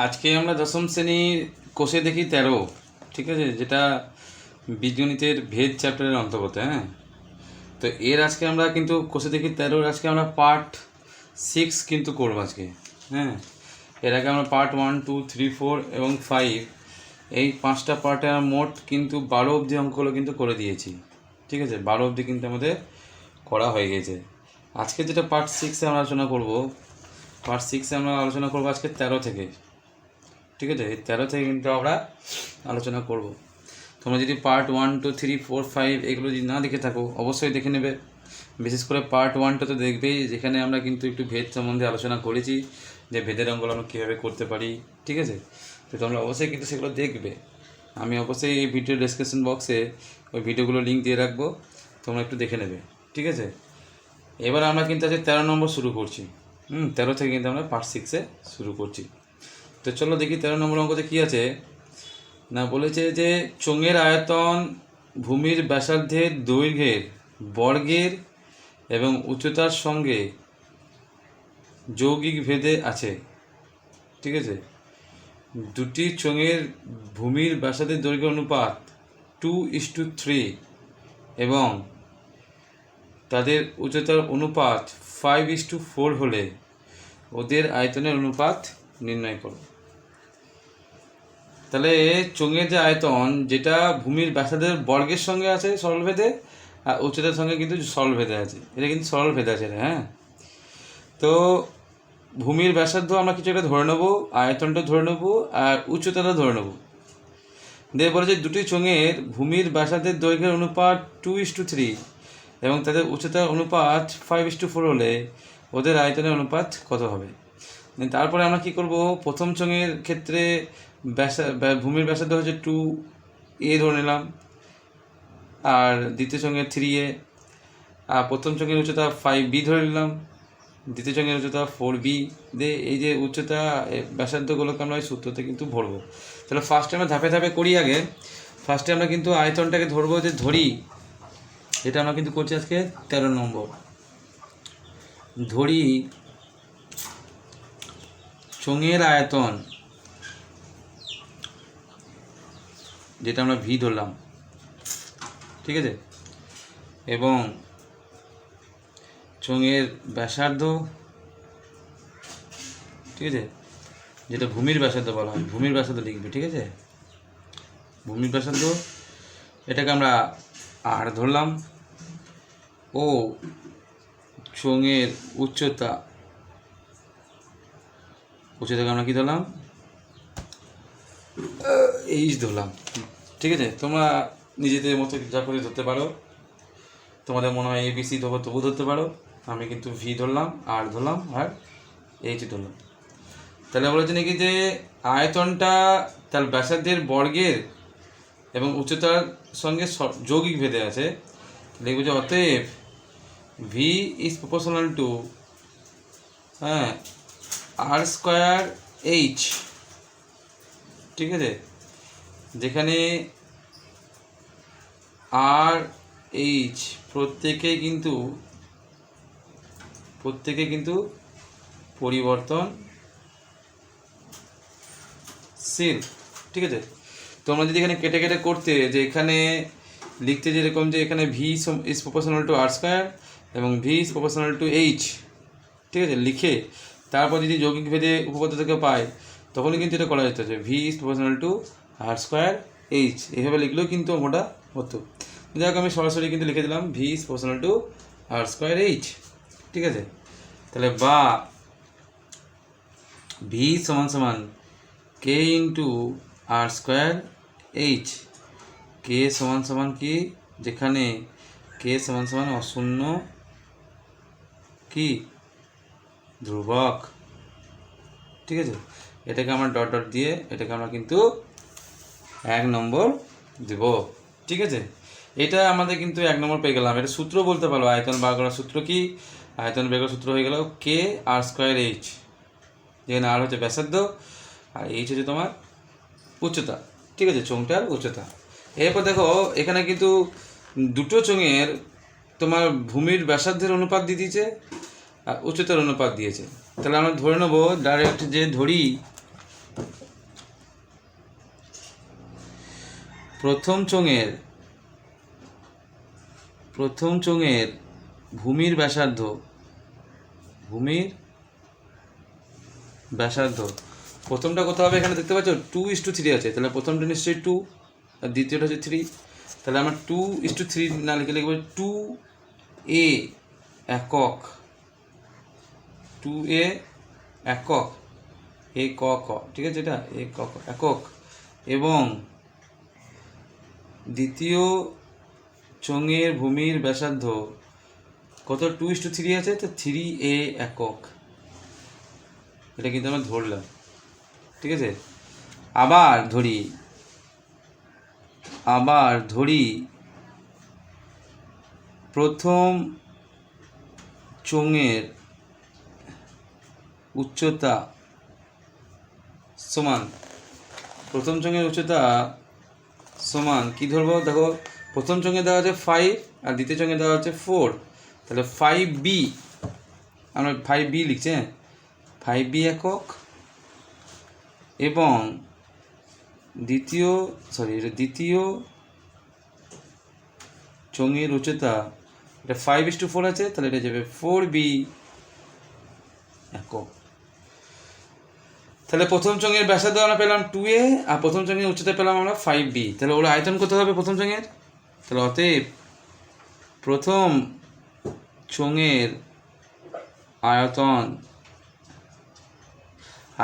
আজকে আমরা দশম শ্রেণীর কোষে দেখি 13, ঠিক আছে, যেটা বীজগণিতের ভেদ চ্যাপ্টারের অন্তর্গত। হ্যাঁ, তো এর আজকে আমরা কিন্তু কোষে দেখি 13 আজকে আমরা পার্ট 6 কিন্তু করবো আজকে। হ্যাঁ, এর আগে আমরা পার্ট 1, 2, 3, 4 এবং 5 এই 5টা পার্টে আমরা মোট কিন্তু 12 অবধি অঙ্কগুলো কিন্তু করে দিয়েছি। ঠিক আছে, 12 অবধি কিন্তু আমাদের করা হয়ে গেছে। আজকে যেটা পার্ট 6-এ আমরা আলোচনা করব, পার্ট 6-এ আমরা আলোচনা করবো আজকে 13 থেকে। ঠিক আছে, এই 13 থেকে কিন্তু আমরা আলোচনা করব। তোমরা যদি পার্ট 1, 2, 3, 4, 5 এগুলো যদি না দেখে থাকো অবশ্যই দেখে নেবে। বিশেষ করে পার্ট 1টা তো দেখবেই, যেখানে আমরা কিন্তু একটু ভেদ সম্বন্ধে আলোচনা করেছি, যে ভেদের অঙ্কগুলো আমরা কীভাবে করতে পারি। ঠিক আছে, তো তোমরা অবশ্যই কিন্তু সেগুলো দেখবে। আমি অবশ্যই এই ভিডিও ডেসক্রিপশন বক্সে ওই ভিডিওগুলো লিঙ্ক দিয়ে রাখবো, তোমরা একটু দেখে নেবে। ঠিক আছে, এবার আমরা কিন্তু আজকে 13 নম্বর শুরু করছি। 13 থেকে কিন্তু আমরা পার্ট 6-এ শুরু করছি। তো চলো দেখি 13 নম্বর অঙ্কতে কী আছে না। বলেছে যে চোঙের আয়তন ভূমির ব্যাসার্ধের দৈর্ঘ্যের বর্গের এবং উচ্চতার সঙ্গে যৌগিক ভেদে আছে। ঠিক আছে, দুটি চোঙের ভূমির ব্যাসার্ধের দৈর্ঘ্য অনুপাত 2:3 এবং তাদের উচ্চতার অনুপাত 5:4 হলে ওদের আয়তনের অনুপাত নির্ণয় করো। তাহলে চোঙের যে আয়তন, যেটা ভূমির ব্যাসার্ধের বর্গের সঙ্গে আছে সরলভেদে, আর উচ্চতার সঙ্গে কিন্তু সরলভেদে আছে, এটা কিন্তু সরলভেদে আছে। হ্যাঁ, তো ভূমির ব্যাসার্ধ আমরা কিছু একটা ধরে নেবো, আয়তনটা ধরে নেবো, আর উচ্চতাটা ধরে নেবো। দিয়ে বলেছে দুটি চোঙের ভূমির ব্যাসার্ধের দৈর্ঘ্যের অনুপাত 2:3 এবং তাদের উচ্চতার অনুপাত 5:4 হলে ওদের আয়তনের অনুপাত কত হবে। তারপরে আমরা কি করব, প্রথম চোঙের ক্ষেত্রে ভূমির ব্যাসার্ধ হচ্ছে 2a ধরে নিলাম, আর দ্বিতীয় চোঙের 3a, আর প্রথম চোঙের উচ্চতা 5b ধরে নিলাম, দ্বিতীয় চোঙের উচ্চতা 4b। দিয়ে এই যে উচ্চতা ব্যাসার্ধগুলোকে আমরা এই সূত্রতে কিন্তু ভরবো। তাহলে ফার্স্টে আমরা ধাপে ধাপে করি। আগে ফার্স্টে আমরা কিন্তু আয়তনটাকে ধরবো, যে ধরি, এটা আমরা কিন্তু করছি আজকে 13 নম্বর। ধরি চোঙের আয়তন, যেটা আমরা ভি ধরলাম। ঠিক আছে, এবং চোঙের ব্যাসার্ধ, ঠিক আছে, যেটা ভূমির ব্যাসার্ধ বলা হয়, ভূমির ব্যাসার্ধ লিখবে। ঠিক আছে, ভূমির ব্যাসার্ধ এটাকে আমরা আর ধরলাম, ও চোঙের উচ্চতা, উচ্চতাকে আমরা কী ধরলাম, এইচ ধরলাম। ঠিক আছে, তোমরা নিজেদের মতো যা করে ধরতে পারো, তোমাদের মনে হয় ABC ধরবো তবু ধরতে পারো। আমি কিন্তু ভি ধরলাম, আর ধরলাম, আর এইচ ধরলাম। তাহলে বলেছে নাকি যে আয়তনটা তার ব্যাসার্ধের বর্গের এবং উচ্চতার সঙ্গে যৌগিক ভেদে আছে। লিখব যে অতএব V is proportional two r²h। ঠিক আছে, যেখানে আর এইচ প্রত্যেকে কিন্তু পরিবর্তনশীল। ঠিক আছে, তোমরা যদি এখানে কেটে কেটে করতে, যে এখানে লিখতে যেরকম, যে এখানে V is proportional two r² এবং V is proportional two H, ঠিক আছে, লিখে তারপর যদি যৌগিক ভেদে উপপাদ্য থেকে পাই, তখনই কিন্তু এটা করা যেত, যে V is proportional two r²h। এইভাবে লিখলেও কিন্তু অঙ্কটা হতো। যাই হোক, আমি সরাসরি কিন্তু লিখে দিলাম V is proportional two r²h। ঠিক আছে, তাহলে বা ভি সমান সমান কে ইন্টু r²h। কে সমান সমান কি, যেখানে কে সমান সমান অশূন্য কি ধ্রুবক। ঠিক আছে, এটাকে আমরা ডট ডট দিয়ে এটাকে আমরা কিন্তু 1 নম্বর দেব। ঠিক আছে, এটা আমাদের কিন্তু 1 নম্বর পেয়ে গেলাম। এটা সূত্র বলতে পারো, আয়তন বার করার সূত্র কি, আয়তন বের করার সূত্র হয়ে গেল কে r²h, যেখানে আর হচ্ছে ব্যাসার্ধ আর এইচ হচ্ছে তোমার উচ্চতা। ঠিক আছে, চোঙটার উচ্চতা। এরপর দেখো এখানে কিন্তু দুটো চোঙের তোমার ভূমির ব্যাসার্ধের অনুপাত দিয়ে দিয়েছে আর উচ্চতার অনুপাত দিয়েছে। তাহলে আমরা ধরে নেবো ডাইরেক্ট, যে ধরি প্রথম চোঙের ভূমির ব্যাসার্ধ প্রথমটা কত হবে এখানে দেখতে পাচ্ছ 2:3 আছে, তাহলে প্রথমটা নিশ্চয়ই 2 আর দ্বিতীয়টা হচ্ছে 3, তাহলে আমরা 2:3 না লিখে লিখবো 2a একক, 2a একক, এ ক ক, ঠিক আছে, এটা এ ক ক একক, এবং দ্বিতীয় চোঙের ভূমির ব্যাসার্ধ কত 2:3 আছে, তো 3a একক, এটা কিন্তু আমরা ধরলাম, ঠিক আছে। আবার ধরি প্রথম চোঙের উচ্চতা সমান, কি ধরবো, দেখো প্রথম চোঙে দেওয়া আছে 5 আর দ্বিতীয় চোঙে দেওয়া হচ্ছে 4, তাহলে 5b, আমরা 5b লিখছি, হ্যাঁ 5b একক, এবং দ্বিতীয় চোঙের উচ্চতা, এটা 5:4 আছে, তাহলে এটা যাবে 4b একক। তাহলে প্রথম চোঙের ব্যাসার্ধ আমরা পেলাম 2a আর প্রথম চোঙের উচ্চতা পেলাম আমরা 5b, তাহলে ওর আয়তন কত হবে প্রথম চোঙের, তাহলে অতএব প্রথম চোঙের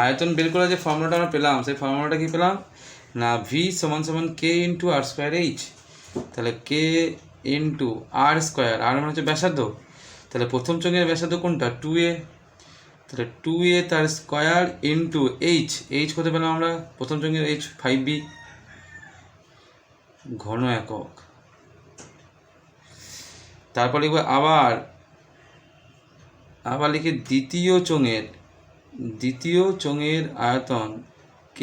আয়তন বের করার যে ফর্মুলাটা আমরা পেলাম, সেই ফর্মুলাটা কি পেলাম না, v = k × r²h, তাহলে k × r², আর মানে হচ্ছে ব্যাসার্ধ, তাহলে প্রথম চোঙের ব্যাসার্ধ কোনটা 2a, তাহলে 2a তার স্কোয়ার ইন্টু h কত পেলাম আমরা, প্রথম চোঙের h 5b ঘন একক। তারপর লিখবো আবার লিখি দ্বিতীয় চোঙের আয়তন k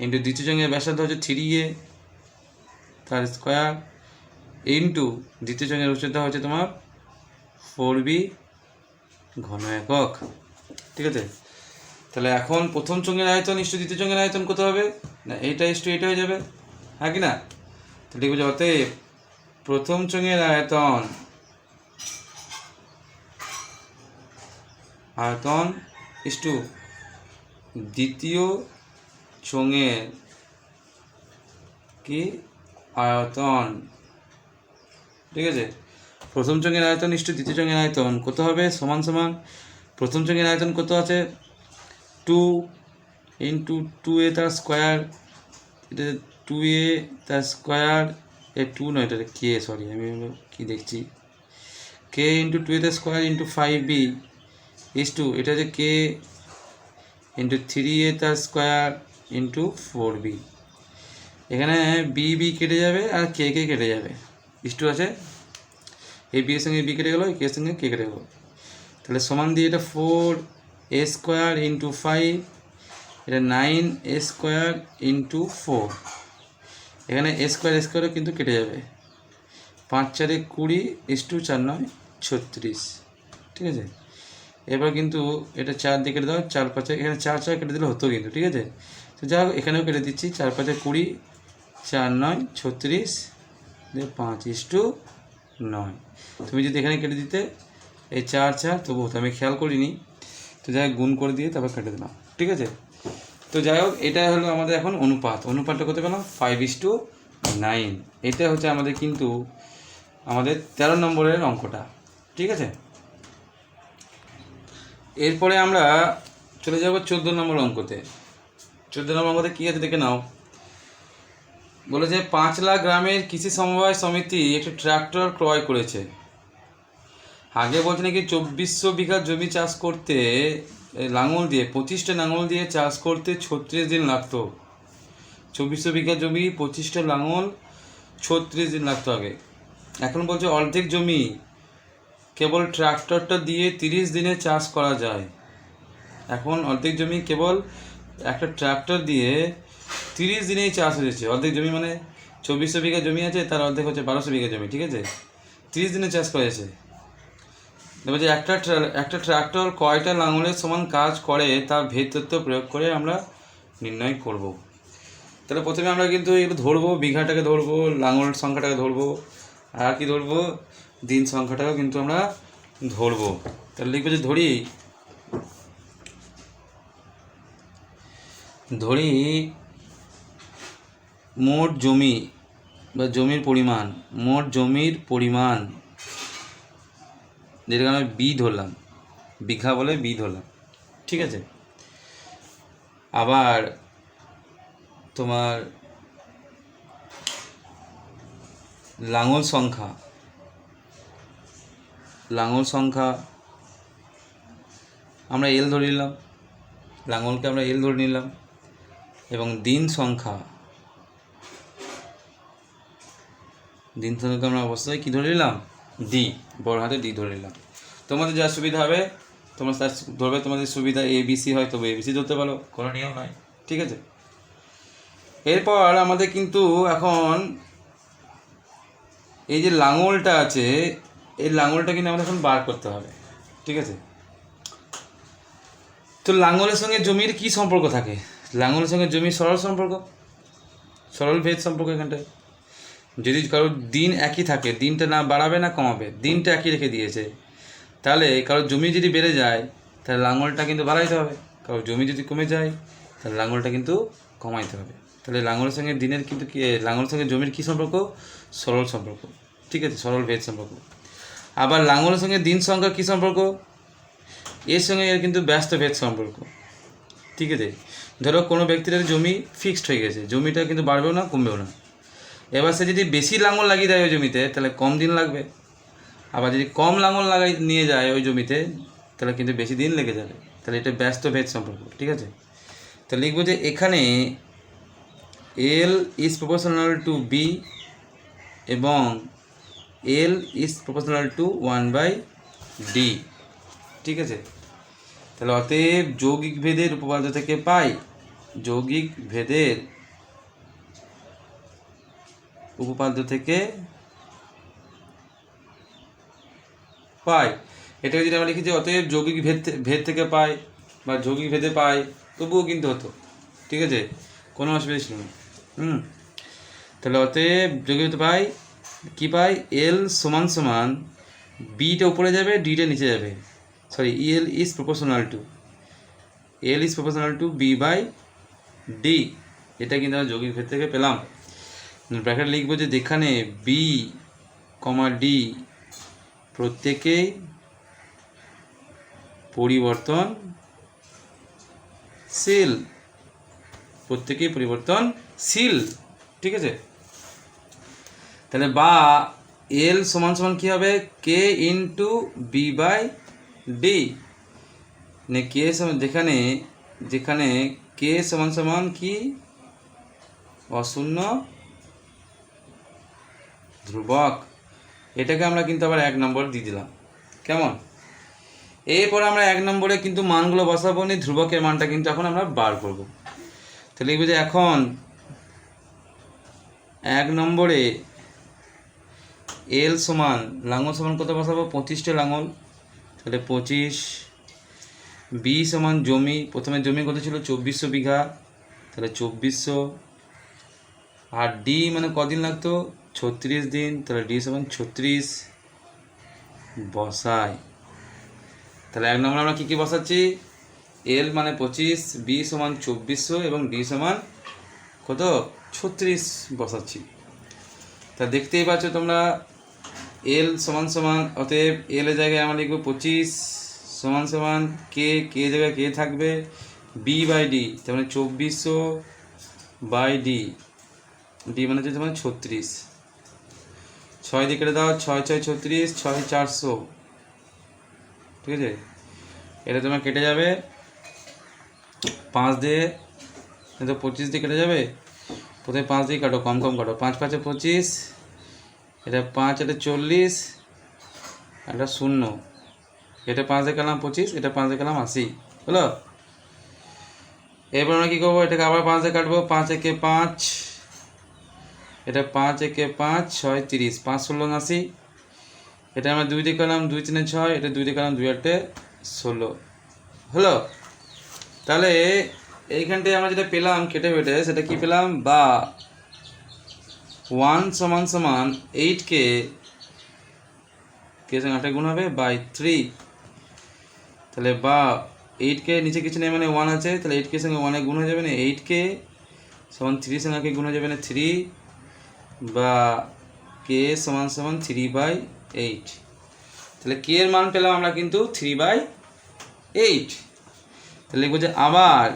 ইন্টু দ্বিতীয় চোঙের ব্যাসার্ধ হচ্ছে 3a তার স্কোয়ার ইন্টু দ্বিতীয় চোঙের উচ্চতা হচ্ছে তোমার 4b ঘন একক, ঠিক আছে। তাহলে এখন প্রথম চোঙের আয়তন ইস্টু দ্বিতীয় চোঙের আয়তন কত হবে না, এইটা ইস্টু এটা হয়ে যাবে, হ্যাঁ কি না, তো লিখবো যে অতএব প্রথম চোঙের আয়তন ইস্টু দ্বিতীয় চোঙের কি আয়তন, ঠিক আছে, প্রথম চোঙের আয়তন ইস্টু দ্বিতীয় চোঙের আয়তন কত হবে, সমান প্রথম চোঙের আয়তন কত আছে 2 × 2a তার স্কোয়ার, এটা 2a তার স্কোয়ার, এ 2 নয়, এটা k, সরি আমি কি দেখছি, k × 2a তার স্কোয়ার ইন্টু 5b ইস্টু এটা হচ্ছে k × 3a তার স্কোয়ার ইন্টু 4b, এখানে b কেটে যাবে আর k কেটে যাবে, ইস্টু আছে এই b এর সঙ্গে b কেটে গেলো, k এর সঙ্গে k কেটে গেলো, তাহলে সমান দিয়ে এটা 4a² ইন্টু 5, এটা 9a² ইন্টু 4, এখানে a² কিন্তু কেটে যাবে, 5 × 4 = 20 ইস্টু 4 × 9 = 36, ঠিক আছে। এবার কিন্তু এটা 4 দিয়ে কেটে দাও, 4 × 5 এখানে 4 কেটে দিলে হতো কিন্তু, ঠিক আছে, তো যাই হোক এখানেও কেটে দিচ্ছি, 4 × 5 = 20, 4 × 9 = 36, 5:9, তুমি যদি এখানে কেটে দিতে এই 4 তবু হতো, আমি খেয়াল করিনি, তো যাই হোক গুণ করে দিয়ে তারপর কেটে দিলাম, ঠিক আছে। তো যাই হোক এটা হলো আমাদের এখন অনুপাতটা কত পেলাম 5:9, এটা হচ্ছে আমাদের কিন্তু আমাদের 13 নম্বরের অঙ্কটা, ঠিক আছে। এরপরে আমরা চলে যাব 14 নম্বর অঙ্কতে। 14 নম্বর অঙ্কতে কী আছে দেখে নাও, বলেছে 5 লাখ গ্রামের কৃষি সমবায় সমিতি একটি ট্রাক্টর ক্রয় করেছে। আগে বলছে নাকি 2400 বিঘা জমি চাষ করতে লাঙল দিয়ে 25টা লাঙল দিয়ে চাষ করতে 36 দিন লাগতো। 2400 বিঘা জমি 25টা লাঙল 36 দিন লাগতো আগে। এখন বলছে অর্ধেক জমি কেবল ট্রাক্টরটা দিয়ে 30 দিনে চাষ করা যায়। এখন অর্ধেক জমি কেবল একটা ট্রাক্টর দিয়ে 30 দিনেই চাষ হয়েছে। অর্ধেক জমি মানে 2400 বিঘা জমি আছে, তার অর্ধেক হচ্ছে 1200 বিঘা জমি, ঠিক আছে, 30 দিনে চাষ করা যাচ্ছে। বলছে একটা ট্রাক্টর কয়টা লাঙলের সমান কাজ করে তা ভেদ তত্ত্ব প্রয়োগ করে আমরা নির্ণয় করব। তাহলে প্রথমে আমরা কিন্তু এগুলো ধরবো, বিঘাটাকে ধরবো, লাঙল সংখ্যাটাকে ধরবো, আর কি ধরবো, দিন সংখ্যাটাকেও কিন্তু আমরা ধরবো। তাহলে লিখবো যে ধরি মোট জমি বা জমির পরিমাণ, মোট জমির পরিমাণ, যেটাকে আমরা বি ধরলাম, বিঘা বলে বি ধরলাম, ঠিক আছে। আবার তোমার লাঙল সংখ্যা আমরা এল ধরে নিলাম, লাঙলকে আমরা এল ধরে নিলাম, এবং দিন সংখ্যাকে আমরা অবশ্যই কী ধরে নিলাম, ডি, বড় হাতে ডি ধরে নিলাম। তোমাদের যা সুবিধা হবে তোমরা ধরবে, তোমাদের সুবিধা ABC হয় তবে ABC ধরতে পারো, কোনো নিয়ম নয়, ঠিক আছে। এরপর আমাদের কিন্তু এখন এই যে লাঙলটা আছে, এই লাঙলটা কিন্তু আমাদের এখন বার করতে হবে, ঠিক আছে। তো লাঙলের সঙ্গে জমির কি সম্পর্ক থাকে? লাঙলের সঙ্গে জমির সরল ভেদ সম্পর্ক। এখানটায় যদি কারোর দিন একই থাকে, দিনটা না বাড়াবে না কমাবে, দিনটা একই রেখে দিয়েছে, তাহলে কারোর জমি যদি বেড়ে যায় তাহলে লাঙলটা কিন্তু বাড়াইতে হবে, কারোর জমি যদি কমে যায় তাহলে লাঙলটা কিন্তু কমাইতে হবে। তাহলে লাঙলের সঙ্গে দিনের কিন্তু কি, লাঙলের সঙ্গে জমির কী সম্পর্ক? সরল সম্পর্ক, ঠিক আছে, সরল ভেদ সম্পর্ক। আবার লাঙলের সঙ্গে দিন সংখ্যা কী সম্পর্ক? এর সঙ্গে এর কিন্তু ব্যস্ত ভেদ সম্পর্ক, ঠিক আছে। ধরো কোনো ব্যক্তির জমি ফিক্সড হয়ে গেছে, জমিটা কিন্তু বাড়বেও না কমবেও না। এবার সে যদি বেশি লাঙল লাগিয়ে দেয় ওই জমিতে তাহলে কম দিন লাগবে, আবার যদি কম লাঙল নিয়ে যায় ওই জমিতে তাহলে কিন্তু বেশি দিন লেগে যাবে। তাহলে এটা ব্যস্ত ভেদ সম্পর্ক, ঠিক আছে। তো লিখবো যে এখানে L is proportional to B এবং L is proportional to 1/D, ঠিক আছে। তাহলে অতএব যৌগিক ভেদের উপপাদ্য থেকে পাই, এটাকে যদি আমরা লিখি যে অতএব যৌগিক ভেদ থেকে পাই বা যৌগিক ভেদে পাই, তবুও কিন্তু হতো, ঠিক আছে, কোনো অসুবিধা ছিল না। তাহলে অতএব যৌগিক ভেদে পাই, কী পাই? এল সমান বিটা উপরে যাবে, ডিটা নিচে যাবে, sorry, L is proportional two B/D, এটা কিন্তু আমরা যৌগিক ভেদ থেকে পেলাম। ব্র্যাকেট লিখবো যে যেখানে B, D প্রত্যেকেই পরিবর্তনশীল, ঠিক আছে। তাহলে বা এল সমান কী হবে? K ইন্টু B/D, মানে কে যেখানে কে সমান কি? অশূন্য ধ্রুবক। এটাকে আমরা কিন্তু আবার 1 নম্বর দিয়ে দিলাম, কেমন? এরপর আমরা 1 নম্বরে কিন্তু মানগুলো বসাবো নি, ধ্রুবকের মানটা কিন্তু এখন আমরা বার করব। তাহলে লিখব যে এখন 1 নম্বরে এল সমান, লাঙল সমান কত বসাবো? 25টা লাঙল, তাহলে 25। বি সমান জমি, প্রথমে জমি কত ছিল? 2400 বিঘা, তাহলে 2400। আর ডি মানে কদিন লাগতো? 36 দিন, তাহলে ডি সমান 36 বসাই। তাহলে 1 নম্বর আমরা কী বসাচ্ছি? এল মানে 25, বি সমান 2400 এবং ডি সমান কত? 36 বসাচ্ছি। তা দেখতেই পাচ্ছ তোমরা, এল সমান অতএব এল এর জায়গায় আমরা লিখবো 25 সমান কে জায়গায় কে থাকবে, B/D, তার মানে 2400/D, ডি মানে হচ্ছে তোমার 36। 6 দিয়ে কেটে দাও, 6 6 36, 6 400, ঠিক আছে। এটা তোমার কেটে যাবে 5 দিয়ে, তো 25 দিয়ে কেটে যাবে, প্রথমে 5 দিয়ে কাটো, কম কাটো, 5 5 25, এটা 5 এটা 40, এটা 0, এটা 5 দিয়ে কাটলাম 25, এটা 5 দিয়ে কাটলাম 80, হলো। এরপর আমরা কী করবো? এটাকে আবার 5 দিয়ে কাটবো, 5 একে 5, এটা 5 একে 5, 6 30, 5 16 80, এটা আমরা 2 দিয়ে কাটলাম, 2 3 6, এটা 2 দিয়ে কাটলাম, 2 8 16, হলো। তাহলে এইখানটায় আমরা যেটা পেলাম কেটে বেটে, সেটা কি পেলাম, বা 1 সমান সমান 8কে কে সঙ্গে 8 গুণ হবে বাই 3। তাহলে বা 8কে নিচে কিছু নেই মানে 1 আছে, তাহলে 8কে সঙ্গে 1 গুণ হয়ে যাবে না, 8কে সমান 3 সঙ্গে কে গুণ হয়ে যাবে না 3, বা কে সমান সমান 3/8। তাহলে কে এর মান পেলাম আমরা কিন্তু 3/8। তাহলে লিখবো যে আবার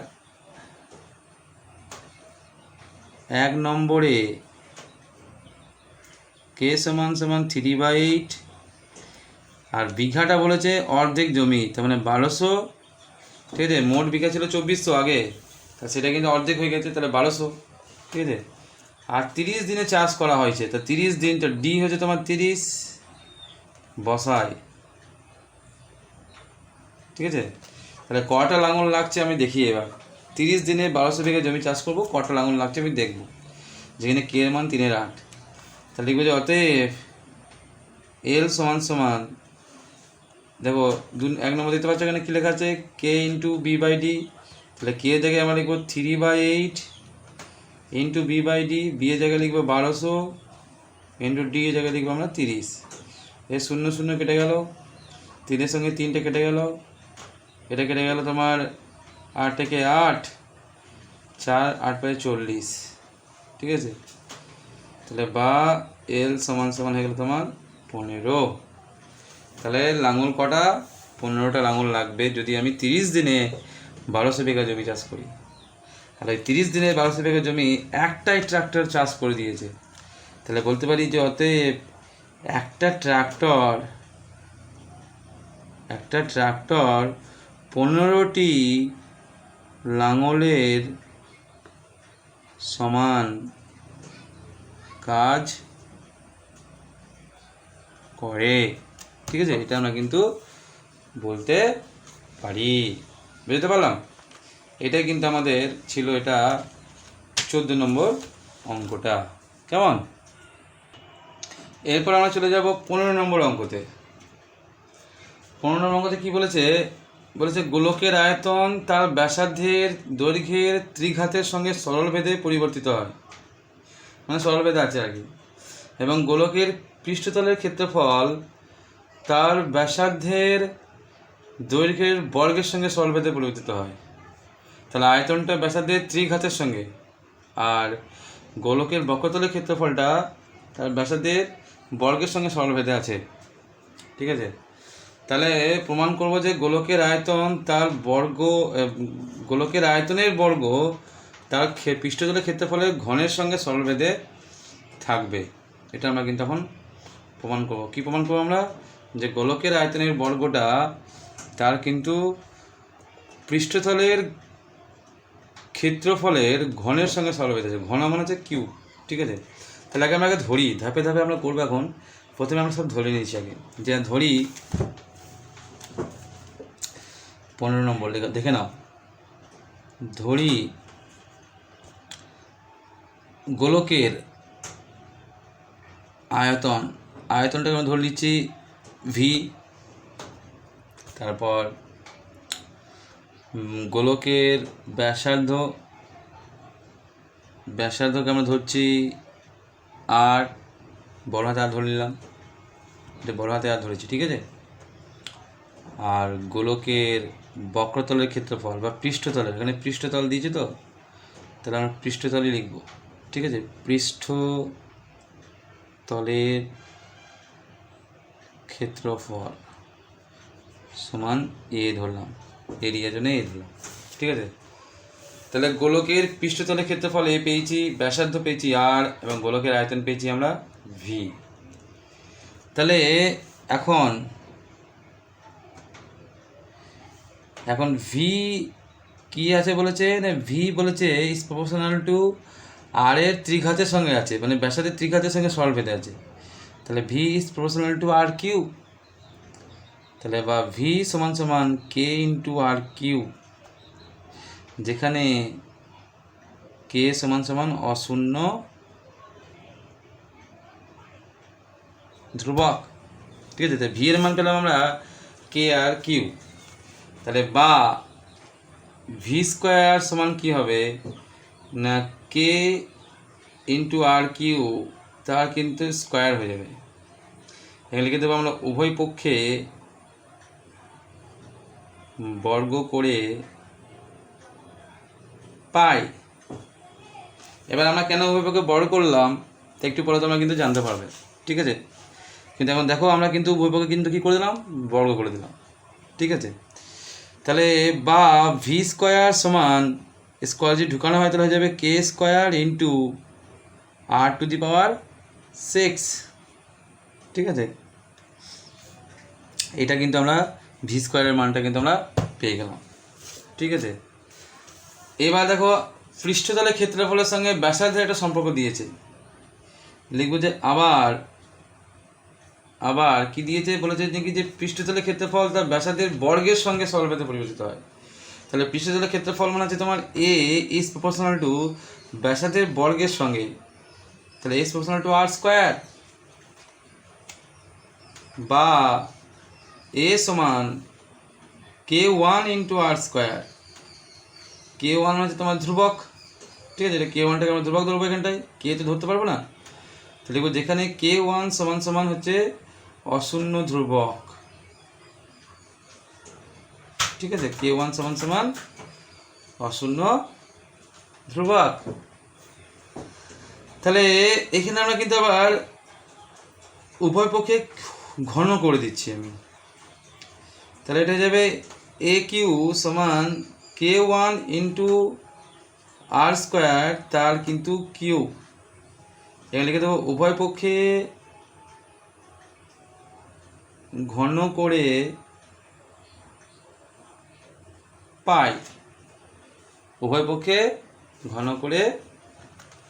1 নম্বরে কে সমান সমান 3/8, আর বিঘাটা বলেছে অর্ধেক জমি, তার মানে 1200, ঠিক আছে। মোট বিঘা ছিল 2400 আগে, তা সেটা কিন্তু অর্ধেক হয়ে গেছে, তাহলে 1200, ঠিক আছে। আর 30 দিনে চাষ করা হয়েছে, তা 30 দিন, তো ডি হচ্ছে তোমার 30 বসায়, ঠিক আছে। তাহলে কটা লাঙল লাগছে আমি দেখি এবার। 30 দিনে 1200 বিঘা জমি চাষ করবো, কটা লাঙল লাগছে আমি দেখবো। যেখানে কে এর মান 3/8, তাহলে লিখবো যে অতএব এল সমান সমান, দেখো 1 নম্বর দেখতে পাচ্ছ এখানে কী লেখা আছে, কে ইন্টু বি/ডি। তাহলে কে জায়গায় আমরা লিখবো 3/8 ইন্টু বি/ডি, বি এর জায়গায় লিখবো 1200 ইন্টু ডি এর জায়গায় লিখবো আমরা 30। এর 0 0 কেটে গেল, 3-এর সঙ্গে 3টে কেটে গেল, এটা কেটে গেল তোমার 8 থেকে 8, 4 8/40, ঠিক আছে। তাহলে বা এল সমান সমান হয়ে গেল তোমার 15। তাহলে লাঙল কটা, 15টা লাঙল লাগবে যদি আমি 30 দিনে 1200 বিঘা জমি চাষ করি। তাহলে 30 দিনে 1200 বিঘা জমি একটাই ট্রাক্টর চাষ করে দিয়েছে। তাহলে বলতে পারি যে অতএব একটা ট্রাক্টর 15টি লাঙলের সমান কাজ করে, ঠিক আছে। এটা আমরা কিন্তু বলতে পারি, বুঝতে পারলাম। এটাই কিন্তু আমাদের ছিল, এটা 14 নম্বর অঙ্কটা, কেমন। এরপর আমরা চলে যাব 15 নম্বর অঙ্কতে। 15 নম্বর অঙ্কতে কী বলেছে, বলেছে গোলকের আয়তন তার ব্যাসার্ধের দৈর্ঘ্যের ত্রিঘাতের সঙ্গে সরলভেদে পরিবর্তিত হয়, মানে সরলভেদে আছে আর কি, এবং গোলকের পৃষ্ঠতলের ক্ষেত্রফল তার ব্যাসার্ধের দৈর্ঘ্যের বর্গের সঙ্গে সরলভেদে পরিবর্তিত হয়। তাহলে আয়তনটা ব্যাসার্ধের ত্রিঘাতের সঙ্গে, আর গোলকের বক্রতলের ক্ষেত্রফলটা তার ব্যাসার্ধের বর্গের সঙ্গে সরলভেদে আছে, ঠিক আছে। তাহলে প্রমাণ করব যে গোলকের আয়তন তার বর্গ, গোলকের আয়তনের বর্গ তার পৃষ্ঠতলের ক্ষেত্রফলের ঘনের সঙ্গে সরলভেদে থাকবে। এটা আমরা কিন্তু এখন প্রমাণ করব। কী প্রমাণ করবো আমরা, যে গোলকের আয়তনের বর্গটা তার কিন্তু পৃষ্ঠতলের ক্ষেত্রফলের ঘনের সঙ্গে সরলভেদে আছে। ঘন মানে হচ্ছে কিউ, ঠিক আছে। তাহলে আগে আমরা ধরি, ধাপে ধাপে আমরা করবো। এখন প্রথমে আমরা সব ধরে নিয়েছি আগে, যে ধরি 15 নম্বর দেখে নাও। ধরি গোলকের আয়তনটাকে আমরা ধরে নিচ্ছি ভি। তারপর গোলকের ব্যাসার্ধকে আমরা ধরছি আর, বড় হাতে আর ধরে নিলাম, এটা বড় হাতে আর ধরেছি, ঠিক আছে। আর গোলকের বক্রতলের ক্ষেত্রফল বা পৃষ্ঠতলের, এখানে পৃষ্ঠতল দিয়েছে তো, তাহলে আমরা পৃষ্ঠতলই লিখব, ঠিক আছে। পৃষ্ঠতলের ক্ষেত্রফল সমান এ ধরলাম, এরিয়ার জন্য এ ধরলাম, ঠিক আছে। তাহলে গোলকের পৃষ্ঠতলের ক্ষেত্রফল এ পেয়েছি, ব্যাসার্ধ পেয়েছি আর, এবং গোলকের আয়তন পেয়েছি আমরা ভি। তাহলে এখন ভি কি আছে বলেছে না, ভি বলেছে ইজ প্রপোর্শনাল টু আর এর ত্রিঘাতের সঙ্গে আছে, মানে ব্যাসার্ধের ত্রিঘাতের সঙ্গে সরলভেদে আছে। তাহলে v is proportional to r cube, তাহলে বা ভি সমান সমান কে ইন্টু আর কিউ, যেখানে কে সমান সমান অশূন্য ধ্রুবক, ঠিক আছে। তাহলে ভি এর মান পেলাম আমরা কে আর কিউ। তাহলে বা ভি স্কোয়ার সমান কী হবে না কে ইন্টু আর কিউ তার কিন্তু স্কোয়ার হয়ে যাবে। এখানে লিখে দেবো আমরা উভয় পক্ষে বর্গ করে পাই। এবার আমরা কেন উভয় পক্ষে বর্গ করলাম তা একটু পরে তোমরা কিন্তু জানতে পারবে, ঠিক আছে। কিন্তু এখন দেখো আমরা কিন্তু উভয় পক্ষে কিন্তু কী করে দিলাম, বর্গ করে দিলাম, ঠিক আছে। তাহলে বা ভি স্কোয়ার সমান স্কোয়ার যদি ঢুকানো হয় তাহলে হয়ে যাবে K square into R to the power 6, ঠিক আছে। এটা কিন্তু আমরা ভি স্কোয়ারের মানটা কিন্তু আমরা পেয়ে গেলাম, ঠিক আছে। এবার দেখো পৃষ্ঠতলের ক্ষেত্রফলের সঙ্গে ব্যাসার্ধের একটা সম্পর্ক দিয়েছে, লিখবো যে আবার কি দিয়েছে বলেছে নাকি যে পৃষ্ঠতলের ক্ষেত্রফল তার ব্যাসার্ধের বর্গের সঙ্গে সরলরেখাতে পরিবর্তিত হয়। তাহলে পৃষ্ঠতলের ক্ষেত্রফল মানে হচ্ছে তোমার এ ইজ প্রপোর্শনাল টু ব্যাসার্ধের বর্গের সঙ্গে, তাহলে s proportional to r square, বা এ সমান k one into r square. K one হচ্ছে তোমার ধ্রুবক, ঠিক আছে। কে ওয়ানটাকে আমরা ধ্রুবক ধরবো, এখানটায় কে তো ধরতে পারবো না, তো লিখবো যেখানে কে ওয়ান সমান সমান হচ্ছে অশূন্য ধ্রুবক, ঠিক আছে। কে ওয়ান সমান সমান অশূন্য ধ্রুবক। তাহলে এখানে আমরা কিন্তু আবার উভয় পক্ষে ঘন করে দিচ্ছি আমি, তাহলে এটা হয়ে যাবে এ কিউ সমান k one into r square তার কিন্তু কিউ। এখানে লিখে দেবো উভয় পক্ষে ঘন করে পাই, উভয় পক্ষে ঘন করে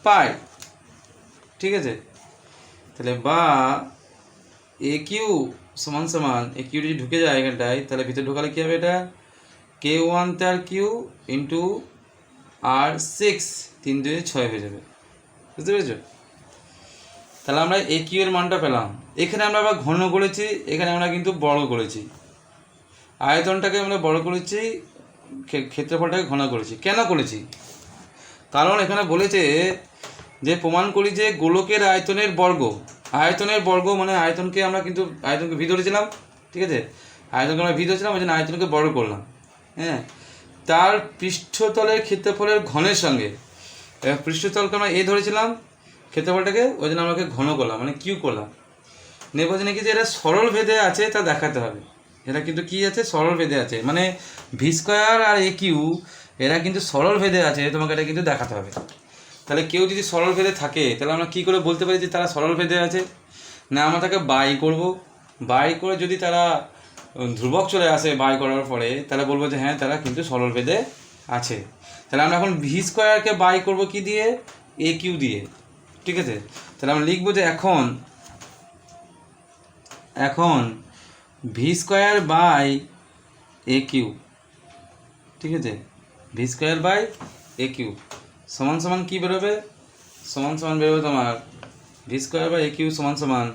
পাই, ঠিক আছে। তাহলে বা এ কিউ সমান সমান এ কিউ যদি ঢুকে যায় এখানটায় তাহলে ভিতরে ঢোকালে কী হবে, এটা কে ওয়ান তার কিউ ইন্টু আর 6, 3 2 6 হয়ে যাবে, বুঝতে পেরেছো। তাহলে আমরা এ কিউ এর মানটা পেলাম। এখানে আমরা আবার ঘন করেছি, এখানে আমরা কিন্তু বর্গ করেছি, আয়তনটাকে আমরা বড় করেছি, ক্ষেত্রফলটাকে ঘন করেছি। কেন করেছি, কারণ এখানে বলেছে যে প্রমাণ করি যে গোলকের আয়তনের বর্গ মানে আয়তনকে আমরা কিন্তু আয়তনকে ভি ধরেছিলাম, ঠিক আছে। আয়তনকে আমরা ভি ধরেছিলাম, ওই জন্য আয়তনকে বর্গ করলাম, হ্যাঁ। তার পৃষ্ঠতলের ক্ষেত্রফলের ঘনের সঙ্গে পৃষ্ঠতলকে আমরা এ ধরেছিলাম, ক্ষেত্রফলটাকে ওই জন্য আমাকে ঘন করলাম মানে কিউ করলাম। নেব যে নাকি যে এটা সরল ভেদে আছে তা দেখাতে হবে। এরা কিন্তু কি আছে, সরল ভেদে আছে, মানে ভি স্কোয়ার আর এ কিউ এরা কিন্তু সরল ভেদে আছে, তোমাকে এটা কিন্তু দেখাতে হবে। তাহলে কেউ যদি সরল ভেদে থাকে তাহলে আমরা কী করে বলতে পারি যে তারা সরল ভেদে আছে, না আমরা তাকে বাই করব, বাই করে যদি তারা ধ্রুবক চলে আসে বাই করার পরে তাহলে বলবো যে হ্যাঁ তারা কিন্তু সরল ভেদে আছে। তাহলে আমরা এখন ভি স্কোয়ারকে বাই করবো কি দিয়ে, এ কিউ দিয়ে, ঠিক আছে। তাহলে আমরা লিখবো যে এখন v square by A cube, ঠিক আছে। V square by A cube সমান সমান কী বেরোবে, সমান সমান বেরোবে তোমার v square by A cube সমান সমান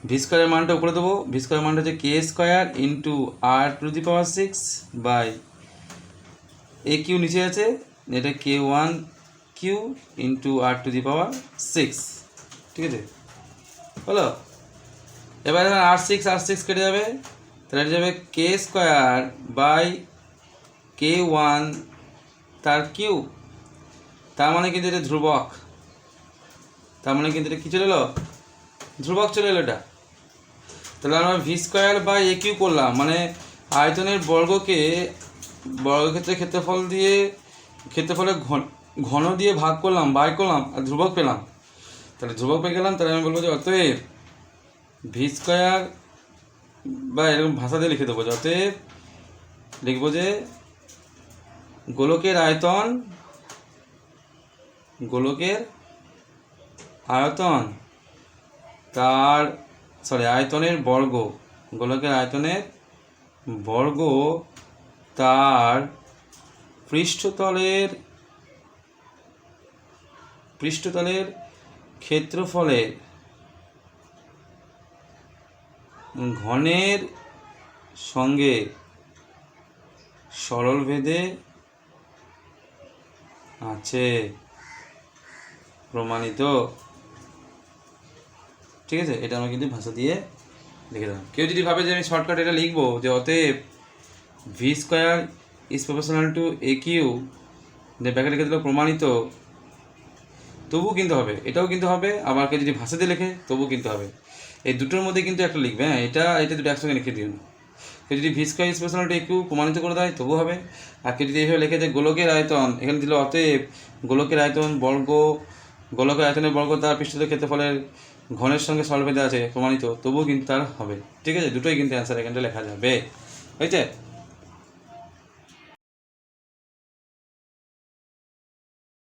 ভি স্কোয়ারের মানটা উপরে দেবো, ভি স্কোয়ারের মানটা হচ্ছে K square into R to the power 6 by A Q নিচে আছে, এটা K one Q into R to the power 6, ঠিক আছে। হলো, এবার আর 6 কেটে যাবে, তাহলে এটা যাবে K square by K one তার কিউ, তার মানে কিন্তু এটা ধ্রুবক, তার মানে কিন্তু এটা কী চলে এলো, ধ্রুবক চলে এলো এটা। তাহলে আমরা v square by A cube করলাম, মানে আয়তনের বর্গক্ষেত্রের ক্ষেত্রফলের ঘন দিয়ে ভাগ করলাম, বাই করলাম আর ধ্রুবক পেলাম। তাহলে ধ্রুবক পেয়ে গেলাম, তাহলে আমি বলবো যে অতএব ভি স্কোয়ার বা এরকম ভাষা দিয়ে লিখে দেবো, অতএব লিখবো যে গোলকের আয়তন তার আয়তনের বর্গ, গোলকের আয়তনের বর্গ তার পৃষ্ঠতলের ক্ষেত্রফলের ঘনের সঙ্গে সরলভেদে আছে, প্রমাণিত। ঠিক আছে, এটা আমরা কিন্তু ভাষা দিয়ে লিখে দিলাম। কেউ যদি ভাবে যে আমি শর্টকাট এটা লিখবো যে অতএব v square is proportional to a cube, যে ব্যাকে লিখে দিল প্রমাণিত, তবুও কিন্তু হবে, এটাও কিন্তু হবে। আবার কেউ যদি ভাষা দিয়ে লেখে তবুও কিন্তু হবে। এই দুটোর মধ্যে কিন্তু একটা লিখবে, হ্যাঁ, এটা দুটো একসঙ্গে লিখে দিও না। কেউ যদি v square is proportional to a cube প্রমাণিত করে দেয় তবু হবে। আর কেউ যদি এইভাবে লিখে যে গোলকের আয়তন, এখানে দিল অতএব গোলকের আয়তন বর্গ, গোলকের আয়তনের বর্গ তার পৃষ্ঠত ক্ষেত্রফলের ঘনের সঙ্গে সরলভেদে আছে প্রমাণিত, তবুও কিন্তু তার হবে। ঠিক আছে, দুটোই কিন্তু অ্যান্সার এখানটা লেখা যাবে। হয়েছে?